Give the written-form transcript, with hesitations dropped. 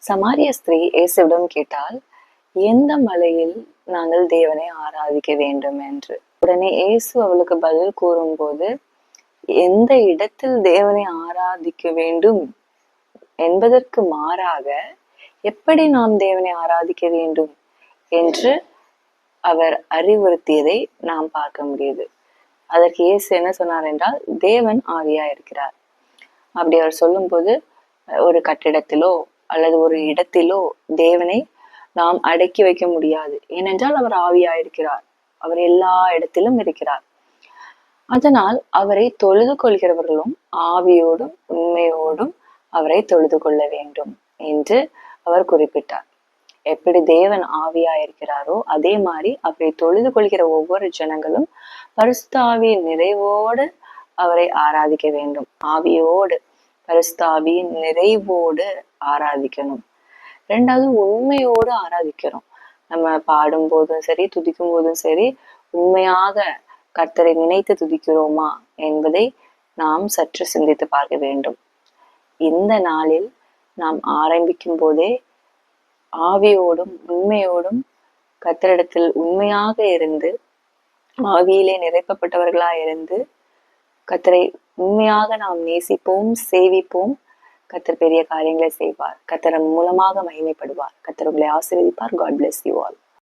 சமாரிய ஸ்திரீ இயேசுவிடம் கேட்டால், எந்த மலையில் நாங்கள் தேவனை ஆராதிக்க வேண்டும் என்று. உடனே இயேசு அவளுக்கு பதில் கூறும்போது, எந்த இடத்தில் தேவனை ஆராதிக்க வேண்டும் என்பதற்கு மாறாக எப்படி நாம் தேவனை ஆராதிக்க வேண்டும் என்று அவர் அறிவுறுத்தியதை நாம் பார்க்க முடியுது. அதற்கு இயேசு என்ன சொன்னார் என்றால், தேவன் ஆவியா இருக்கிறார். அப்படி அவர் சொல்லும்போது, ஒரு கட்டிடத்திலோ அல்லது ஒரு இடத்திலோ தேவனை நாம் அடக்கி வைக்க முடியாது. ஏனென்றால் அவர் ஆவியா இருக்கிறார். அவர் எல்லா இடத்திலும் இருக்கிறார். அதனால் அவரை தொழுது கொள்கிறவர்களும் ஆவியோடும் உண்மையோடும் அவரை தொழுது கொள்ள வேண்டும் என்று அவர் குறிப்பிட்டார். எப்படி தேவன் ஆவியா இருக்கிறாரோ அதே மாதிரி அவரை தொழுது கொள்கிற ஒவ்வொரு ஜனங்களும் பரிசுத்த ஆவியின் நிறைவோடு அவரை ஆராதிக்க வேண்டும். ஆவியோடு, பரிசுத்த ஆவியின் நிறைவோடு ஆராதிக்கணும். ரெண்டாவது, உண்மையோடு ஆராதிக்கணும். நம்ம பாடும் போதும் சரி, துதிக்கும் போதும் சரி, உண்மையாக கர்த்தரை நினைத்து துதிக்கிறோமா என்பதை நாம் சற்று சிந்தித்து பார்க்க வேண்டும். இந்த நாளில் நாம் ஆரம்பிக்கும் போதே ஆவியோடும் உண்மையோடும் கர்த்தரிடத்தில் உண்மையாக இருந்து, ஆவியிலே நிறைக்கப்பட்டவர்களாய் இருந்து, கர்த்தரை உண்மையாக நாம் நேசிப்போம், சேவிப்போம். கர்த்தர் பெரிய காரியங்களை செய்வார். கர்த்தர் மூலமாக மகிமைப்படுவார். கர்த்தர் உங்களை ஆசீர்வதிப்பார். God bless you all.